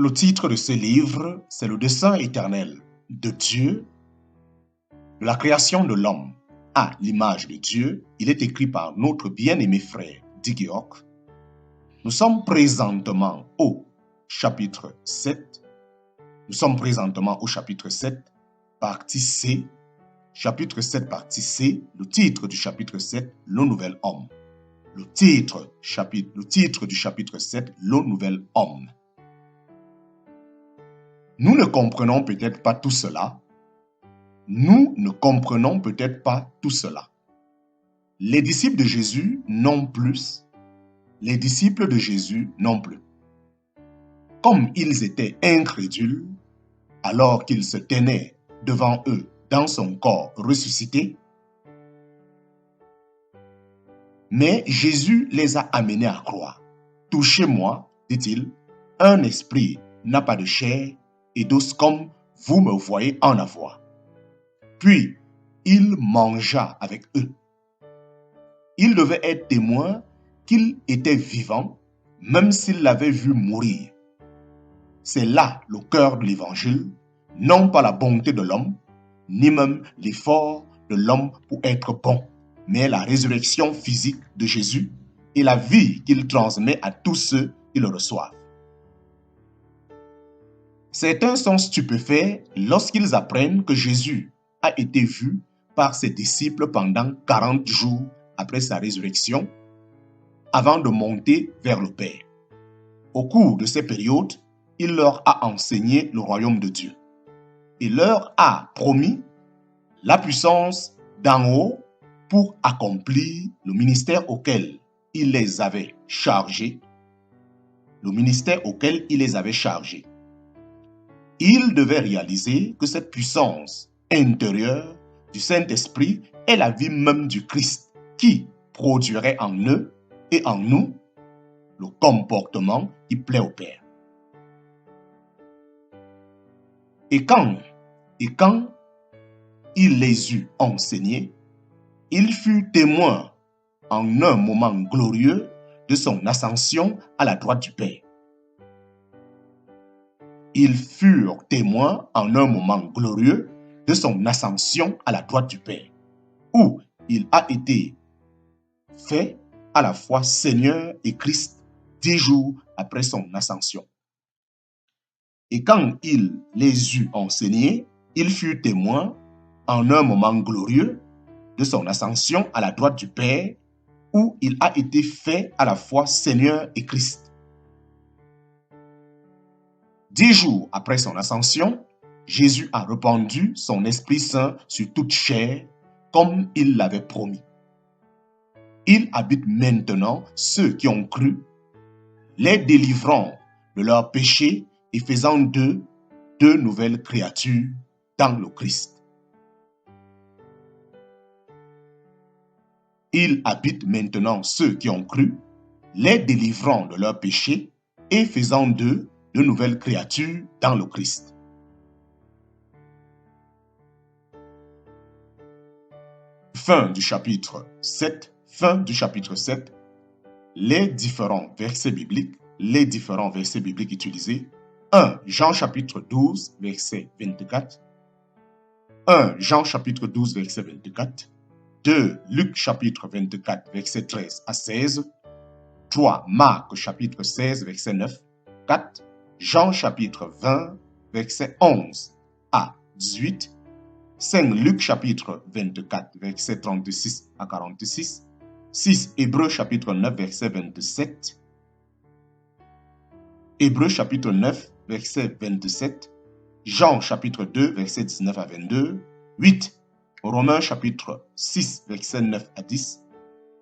Le titre de ce livre, c'est le dessein éternel de Dieu, de la création de l'homme à l'image de Dieu. Il est écrit par notre bien-aimé frère Dick York. Nous sommes présentement au chapitre 7. Nous sommes présentement au chapitre 7, partie C. Chapitre 7, partie C, le titre du chapitre 7, le nouvel homme. Le titre du chapitre 7, le nouvel homme. Nous ne comprenons peut-être pas tout cela. Les disciples de Jésus non plus. Comme ils étaient incrédules, alors qu'il se tenait devant eux dans son corps ressuscité, mais Jésus les a amenés à croire. « Touchez-moi, dit-il, un esprit n'a pas de chair et d'os comme vous me voyez en avoir. » Puis, il mangea avec eux. Il devait être témoin qu'il était vivant, même s'il l'avait vu mourir. C'est là le cœur de l'évangile, non pas la bonté de l'homme, ni même l'effort de l'homme pour être bon, mais la résurrection physique de Jésus et la vie qu'il transmet à tous ceux qui le reçoivent. Certains sont stupéfaits lorsqu'ils apprennent que Jésus a été vu par ses disciples pendant 40 jours après sa résurrection, avant de monter vers le Père. Au cours de ces périodes, il leur a enseigné le royaume de Dieu. Il leur a promis la puissance d'en haut pour accomplir le ministère auquel il les avait chargés. Ils devaient réaliser que cette puissance intérieure du Saint-Esprit est la vie même du Christ qui produirait en eux et en nous le comportement qui plaît au Père. Et quand il les eut enseignés, il fut témoin en un moment glorieux de son ascension à la droite du Père. Ils furent témoins en un moment glorieux de son ascension à la droite du Père, où il a été fait à la fois Seigneur et Christ 10 jours après son ascension. Et quand il les eut enseignés, il fut témoin en un moment glorieux de son ascension à la droite du Père, où il a été fait à la fois Seigneur et Christ. 10 jours après son ascension, Jésus a répandu son Esprit Saint sur toute chair, comme il l'avait promis. Il habite maintenant ceux qui ont cru, les délivrant de leurs péchés et faisant d'eux deux nouvelles créatures dans le Christ. Il habite maintenant ceux qui ont cru, les délivrant de leurs péchés et faisant d'eux de nouvelles créatures dans le Christ. Fin du chapitre 7. Les différents versets bibliques utilisés. 1 Jean chapitre 12, verset 24. 1 Jean chapitre 12, verset 24. 2 Luc chapitre 24, verset 13 à 16. 3 Marc chapitre 16, verset 9. 4 Jean chapitre 20, verset 11 à 18. 5 Luc chapitre 24, verset 36 à 46. 6 Hébreux chapitre 9, verset 27. Hébreux chapitre 9, verset 27. Jean chapitre 2, verset 19 à 22. 8 Romains chapitre 6, verset 9 à 10.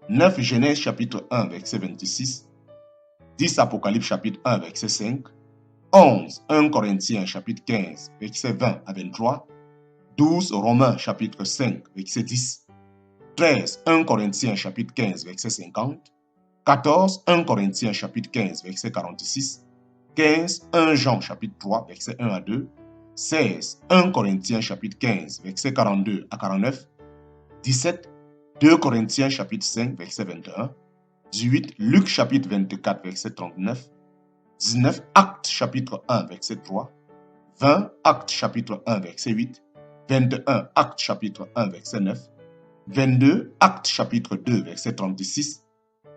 9 Genèse chapitre 1, verset 26. 10 Apocalypse chapitre 1, verset 5. 11 1 Corinthiens chapitre 15, verset 20 à 23. 12 Romains chapitre 5, verset 10. 13 1 Corinthiens chapitre 15, verset 50. 14 1 Corinthiens chapitre 15, verset 46. 15 1 Jean chapitre 3, verset 1 à 2. 16 1 Corinthiens chapitre 15, verset 42 à 49. 17 2 Corinthiens chapitre 5, verset 21. 18 Luc chapitre 24, verset 39. 19 Actes chapitre 1 verset 3, 20 Actes chapitre 1 verset 8, 21 Actes chapitre 1 verset 9, 22 Actes chapitre 2 verset 36,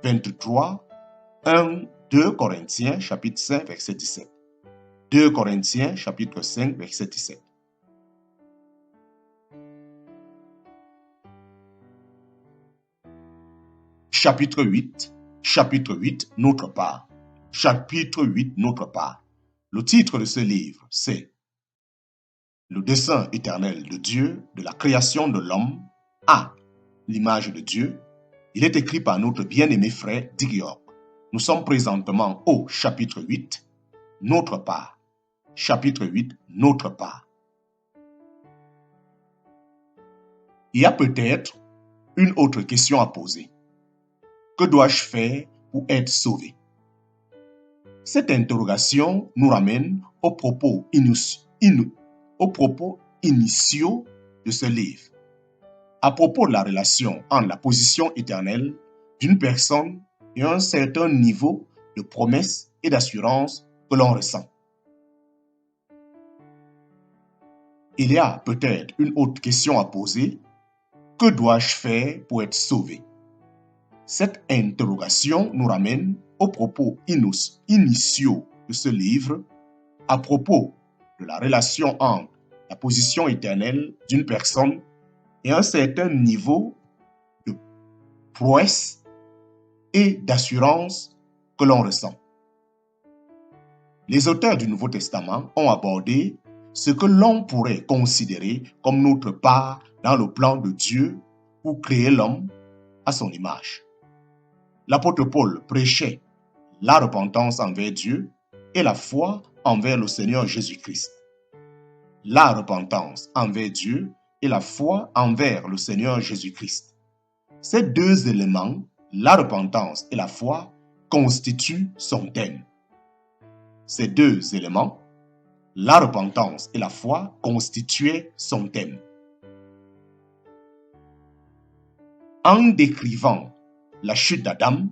23 2 Corinthiens chapitre 5 verset 17, 2 Corinthiens chapitre 5 verset 17. Chapitre 8, notre part. Chapitre 8, notre part. Le titre de ce livre, c'est Le dessein éternel de Dieu, de la création de l'homme à l'image de Dieu. Il est écrit par notre bien-aimé frère Dick York. Nous sommes présentement au chapitre 8, notre part. Chapitre 8, notre part. Il y a peut-être une autre question à poser. Que dois-je faire pour être sauvé? Cette interrogation nous ramène aux propos initiaux de ce livre, à propos de la relation entre la position éternelle d'une personne et un certain niveau de promesse et d'assurance que l'on ressent. Il y a peut-être une autre question à poser. Que dois-je faire pour être sauvé? Cette interrogation nous ramène aux propos initiaux de ce livre à propos de la relation entre la position éternelle d'une personne et un certain niveau de prouesse et d'assurance que l'on ressent. Les auteurs du Nouveau Testament ont abordé ce que l'on pourrait considérer comme notre part dans le plan de Dieu pour créer l'homme à son image. L'apôtre Paul prêchait la repentance envers Dieu et la foi envers le Seigneur Jésus-Christ. La repentance envers Dieu et la foi envers le Seigneur Jésus-Christ. Ces deux éléments, la repentance et la foi, constituent son thème. Ces deux éléments, la repentance et la foi, constituaient son thème. En décrivant la chute d'Adam,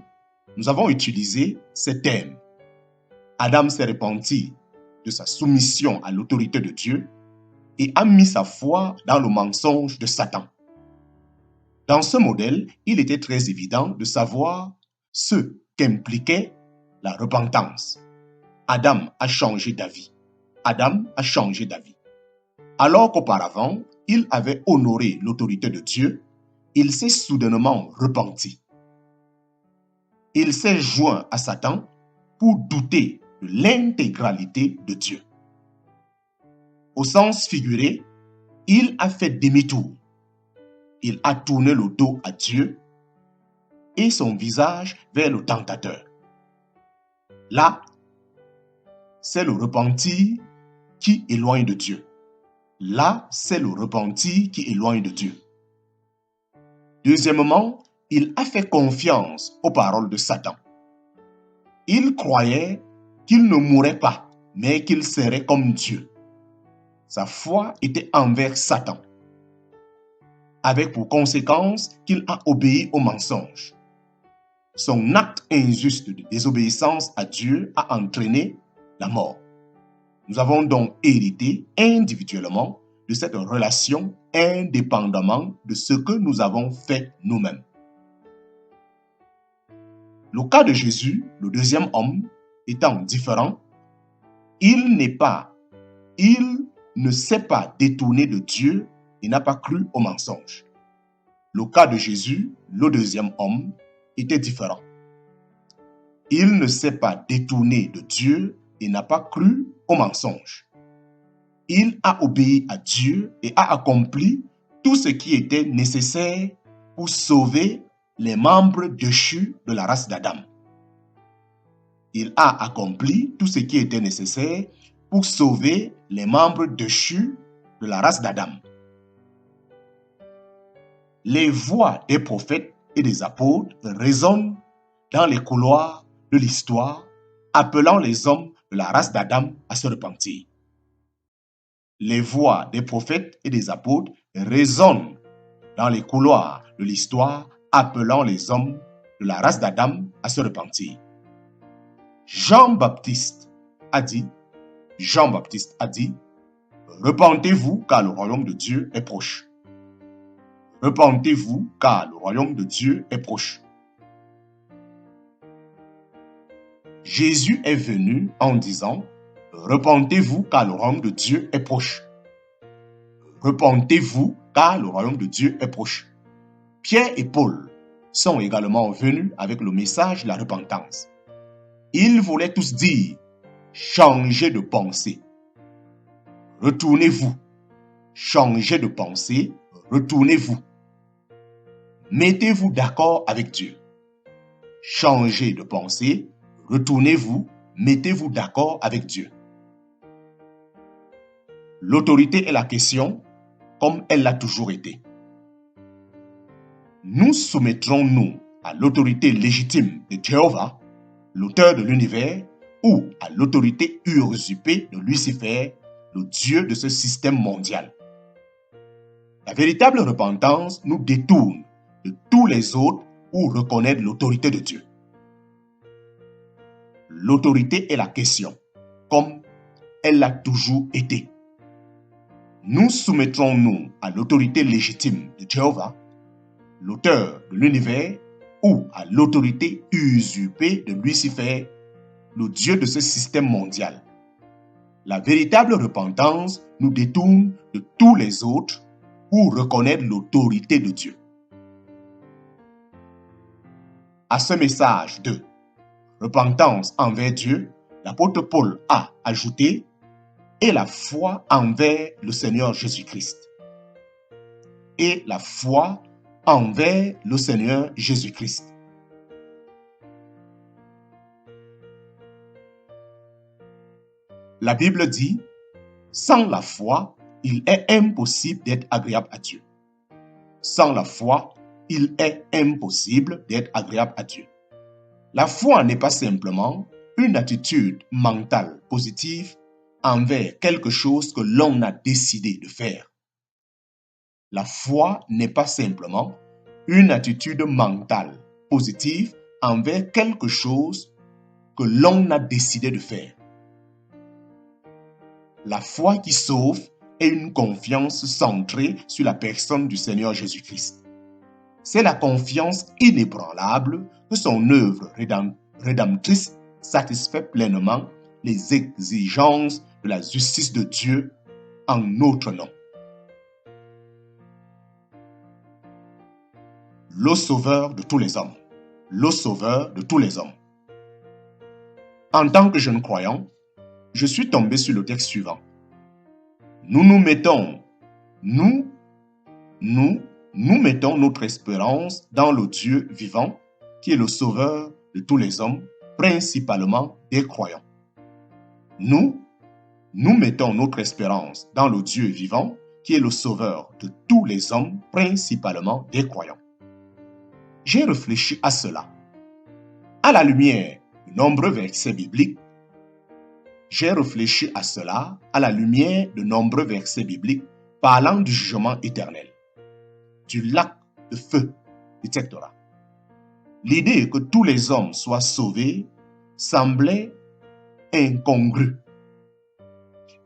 nous avons utilisé ces thèmes. Adam s'est repenti de sa soumission à l'autorité de Dieu et a mis sa foi dans le mensonge de Satan. Dans ce modèle, il était très évident de savoir ce qu'impliquait la repentance. Adam a changé d'avis. Adam a changé d'avis. Alors qu'auparavant, il avait honoré l'autorité de Dieu, il s'est soudainement repenti. Il s'est joint à Satan pour douter de l'intégralité de Dieu. Au sens figuré, il a fait demi-tour. Il a tourné le dos à Dieu et son visage vers le tentateur. Là, c'est le repenti qui éloigne de Dieu. Là, c'est le repenti qui éloigne de Dieu. Deuxièmement, il a fait confiance aux paroles de Satan. Il croyait qu'il ne mourrait pas, mais qu'il serait comme Dieu. Sa foi était envers Satan, avec pour conséquence qu'il a obéi au mensonge. Son acte injuste de désobéissance à Dieu a entraîné la mort. Nous avons donc hérité individuellement de cette relation indépendamment de ce que nous avons fait nous-mêmes. Le cas de Jésus, le deuxième homme, étant différent, il ne s'est pas détourné de Dieu et n'a pas cru au mensonge. Le cas de Jésus, le deuxième homme, était différent. Il ne s'est pas détourné de Dieu et n'a pas cru au mensonge. Il a obéi à Dieu et a accompli tout ce qui était nécessaire pour sauver les membres déchus de la race d'Adam. Il a accompli tout ce qui était nécessaire pour sauver les membres déchus de la race d'Adam. Les voix des prophètes et des apôtres résonnent dans les couloirs de l'histoire, appelant les hommes de la race d'Adam à se repentir. Les voix des prophètes et des apôtres résonnent dans les couloirs de l'histoire, appelant les hommes de la race d'Adam à se repentir. Jean-Baptiste a dit, repentez-vous car le royaume de Dieu est proche. Repentez-vous car le royaume de Dieu est proche. Jésus est venu en disant, repentez-vous car le royaume de Dieu est proche. Repentez-vous car le royaume de Dieu est proche. Pierre et Paul sont également venus avec le message de la repentance. Ils voulaient tous dire, changez de pensée. Retournez-vous. Changez de pensée, retournez-vous. Mettez-vous d'accord avec Dieu. Changez de pensée, retournez-vous, mettez-vous d'accord avec Dieu. L'autorité est la question, comme elle l'a toujours été. Nous soumettrons-nous à l'autorité légitime de Jéhovah, l'auteur de l'univers, ou à l'autorité usurpée de Lucifer, le Dieu de ce système mondial? La véritable repentance nous détourne de tous les autres pour reconnaître l'autorité de Dieu. L'autorité est la question, comme elle l'a toujours été. Nous soumettrons-nous à l'autorité légitime de Jéhovah, l'auteur de l'univers, ou à l'autorité usurpée de Lucifer, le Dieu de ce système mondial? La véritable repentance nous détourne de tous les autres pour reconnaître l'autorité de Dieu. À ce message de repentance envers Dieu, l'apôtre Paul a ajouté « et la foi envers le Seigneur Jésus-Christ ». Et la foi envers le Seigneur Jésus-Christ. La Bible dit, sans la foi, il est impossible d'être agréable à Dieu. Sans la foi, il est impossible d'être agréable à Dieu. La foi n'est pas simplement une attitude mentale positive envers quelque chose que l'on a décidé de faire. La foi n'est pas simplement une attitude mentale positive envers quelque chose que l'on a décidé de faire. La foi qui sauve est une confiance centrée sur la personne du Seigneur Jésus-Christ. C'est la confiance inébranlable que son œuvre rédemptrice satisfait pleinement les exigences de la justice de Dieu en notre nom. Le Sauveur de tous les hommes. Le Sauveur de tous les hommes. En tant que jeune croyant, je suis tombé sur le texte suivant. Nous mettons notre espérance dans le Dieu vivant, qui est le Sauveur de tous les hommes, principalement des croyants. Nous mettons notre espérance dans le Dieu vivant, qui est le Sauveur de tous les hommes, principalement des croyants. J'ai réfléchi à cela. À la lumière de nombreux versets bibliques, parlant du jugement éternel, du lac de feu, etc. L'idée que tous les hommes soient sauvés semblait incongrue.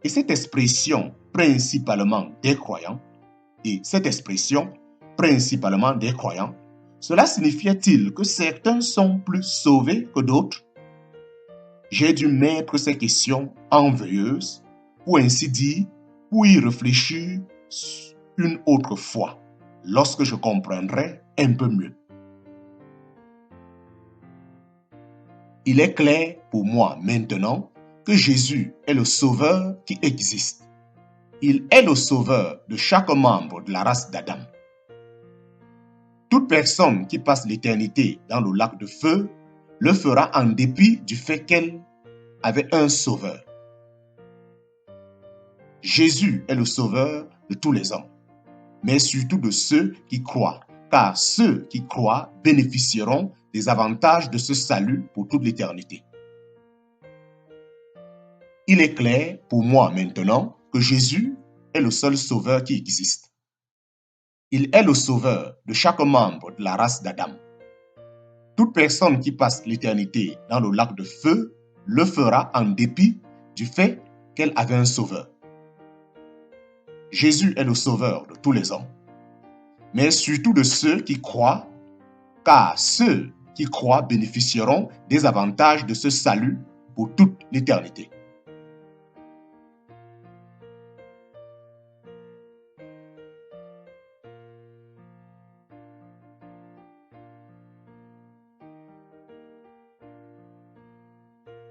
Et cette expression principalement des croyants, cela signifiait-il que certains sont plus sauvés que d'autres? J'ai dû mettre ces questions en veilleuse, pour ainsi dire, pour y réfléchir une autre fois, lorsque je comprendrai un peu mieux. Il est clair pour moi maintenant que Jésus est le Sauveur qui existe. Il est le Sauveur de chaque membre de la race d'Adam. Toute personne qui passe l'éternité dans le lac de feu le fera en dépit du fait qu'elle avait un Sauveur. Jésus est le Sauveur de tous les hommes, mais surtout de ceux qui croient, car ceux qui croient bénéficieront des avantages de ce salut pour toute l'éternité. Il est clair pour moi maintenant que Jésus est le seul Sauveur qui existe. Il est le Sauveur de chaque membre de la race d'Adam. Toute personne qui passe l'éternité dans le lac de feu le fera en dépit du fait qu'elle avait un sauveur. Jésus est le sauveur de tous les hommes, mais surtout de ceux qui croient, car ceux qui croient bénéficieront des avantages de ce salut pour toute l'éternité.